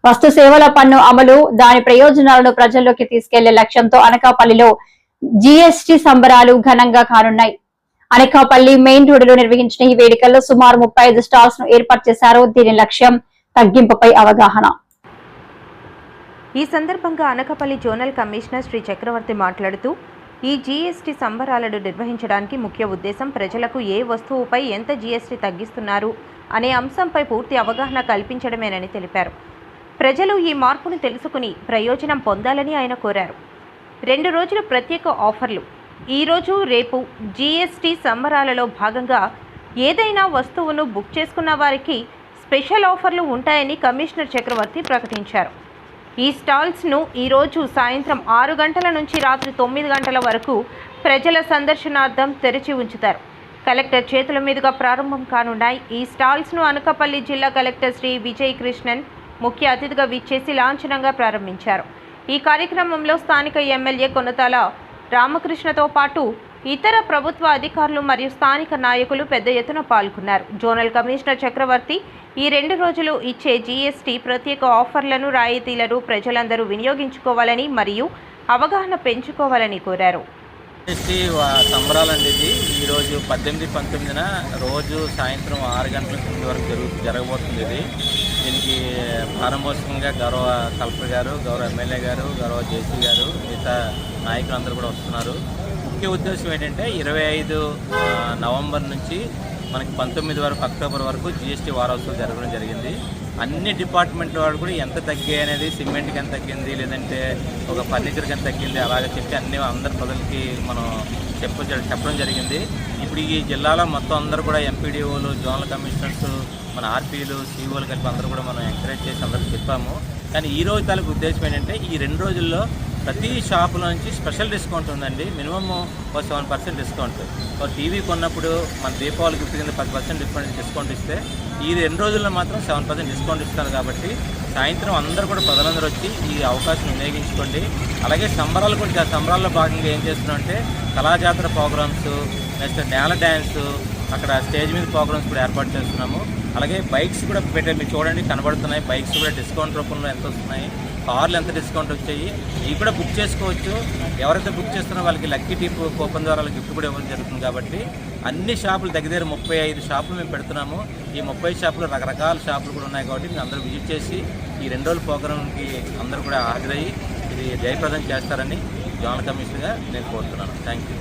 వస్తు సేవల పన్ను అమలు దాని ప్రయోజనాలను ప్రజల్లోకి తీసుకెళ్లే లక్ష్యంతో అనకాపల్లిలో జీఎస్టీ సంబరాలు ఘనంగా కానున్నాయి. అనకాపల్లి మెయిన్ రోడ్డులో నిర్వహించిన ఈ వేడుకల్లో సుమారు 35 స్టాల్స్ ను ఏర్పాటు చేశారు. దీని లక్ష్యం తగ్గింపుపై అవగాహన. ఈ సందర్భంగా అనకాపల్లి జోనల్ కమిషనర్ శ్రీ చక్రవర్తి మాట్లాడుతూ ఈ జీఎస్టీ సంబరాలను నిర్వహించడానికి ముఖ్య ఉద్దేశం ప్రజలకు ఏ వస్తువుపై ఎంత జీఎస్టీ తగ్గిస్తున్నారు అనే అంశంపై పూర్తి అవగాహన కల్పించడమేనని తెలిపారు. ప్రజలు ఈ మార్పును తెలుసుకుని ప్రయోజనం పొందాలని ఆయన కోరారు. 2 రోజుల ప్రత్యేక ఆఫర్లు ఈరోజు రేపు జీఎస్టీ సంబరాలలో భాగంగా ఏదైనా వస్తువును బుక్ చేసుకున్న వారికి స్పెషల్ ఆఫర్లు ఉంటాయని కమిషనర్ చక్రవర్తి ప్రకటించారు. ఈ స్టాల్స్ను ఈరోజు సాయంత్రం 6 గంటల నుంచి రాత్రి 9 గంటల వరకు ప్రజల సందర్శనార్థం తెరిచి ఉంచుతారు. కలెక్టర్ చేతుల మీదుగా ప్రారంభం కానున్నాయి. ఈ స్టాల్స్ను అనకాపల్లి జిల్లా కలెక్టర్ శ్రీ విజయ్ కృష్ణన్ ముఖ్య అతిథిగా విచ్చేసి లాంఛనంగా ప్రారంభించారు. ఈ కార్యక్రమంలో స్థానిక ఎమ్మెల్యే కొనతాల రామకృష్ణతో పాటు ఇతర ప్రభుత్వ అధికారులు మరియు స్థానిక నాయకులు పెద్ద ఎత్తున పాల్గొన్నారు. జోనల్ కమిషనర్ చక్రవర్తి ఈ 2 రోజులు ఇచ్చే జీఎస్టీ ప్రత్యేక ఆఫర్లను రాయితీలను ప్రజలందరూ వినియోగించుకోవాలని మరియు అవగాహన పెంచుకోవాలని కోరారు. జీఎస్టీ సంబరాలండి. ఇది ఈరోజు 18, 19న రోజు సాయంత్రం 6 గంటల నుంచి వరకు జరగబోతుంది. దీనికి ప్రారంభోత్సవంగా గౌరవ కలెక్టర్ గారు, గౌరవ ఎమ్మెల్యే గారు, గౌరవ జేసీ గారు, మిగతా నాయకులందరూ కూడా వస్తున్నారు. ముఖ్య ఉద్దేశం ఏంటంటే 25 నవంబర్ నుంచి మనకి 19 వరకు అక్టోబర్ వరకు జీఎస్టీ వారోత్సవం జరగడం జరిగింది. అన్ని డిపార్ట్మెంట్ల వాడు కూడా ఎంత తగ్గాయి అనేది, సిమెంట్కి ఎంత తగ్గింది, లేదంటే ఒక ఫర్నిచర్కి ఎంత తగ్గింది, అలాగే చెప్పి అందరి ప్రజలకి మనం చెప్పడం జరిగింది. ఇప్పుడు ఈ జిల్లాలో మొత్తం అందరూ కూడా ఎంపీడీఓలు, జోనల్ కమిషనర్స్, మన ఆర్పీలు, సీఓలు కలిపి అందరూ కూడా మనం ఎంకరేజ్ చేసి అందరికి చెప్పాము. కానీ ఈ రోజు తాలూకు ఉద్దేశం ఏంటంటే ఈ 2 రోజుల్లో ప్రతి షాపులో నుంచి స్పెషల్ డిస్కౌంట్ ఉందండి. Minimum 7% discount. టీవీ కొన్నప్పుడు మన దీపావళి గిఫ్ట్ కింద 10% డిస్కౌంట్ ఇస్తే ఈ 2 రోజుల్లో మాత్రం 7% డిస్కౌంట్ ఇస్తారు. కాబట్టి సాయంత్రం అందరూ కూడా ప్రజలందరూ వచ్చి ఈ అవకాశం వినియోగించుకోండి. అలాగే సంబరాలు కూడా, సంబరాల్లో భాగంగా ఏం చేస్తున్నామంటే కళాజాతర ప్రోగ్రామ్స్, నెక్స్ట్ నేల డ్యాన్స్, అక్కడ స్టేజ్ మీద ప్రోగ్రామ్స్ కూడా ఏర్పాటు చేస్తున్నాము. అలాగే బైక్స్ కూడా పెట్టే, మీరు చూడండి కనబడుతున్నాయి. బైక్స్ కూడా డిస్కౌంట్ రూపంలో ఎంత వస్తున్నాయి, కార్లు ఎంత డిస్కౌంట్ వచ్చాయి, ఇవి కూడా బుక్ చేసుకోవచ్చు. ఎవరైతే బుక్ చేస్తున్నారో వాళ్ళకి లక్కీ టిప్ కూపన్ ద్వారా గిఫ్ట్ కూడా ఇవ్వడం జరుగుతుంది. కాబట్టి అన్ని షాపులు దగ్గర 35 షాపులు మేము పెడుతున్నాము. ఈ 30 షాపులు రకరకాల షాపులు కూడా ఉన్నాయి. కాబట్టి మీరు అందరూ విజిట్ చేసి ఈ 2 రోజుల ప్రోగ్రాంకి అందరూ కూడా హాజరయ్యి ఇది జయప్రదం చేస్తారని జోనల్ కమిషనర్గా నేను కోరుతున్నాను. Thank you.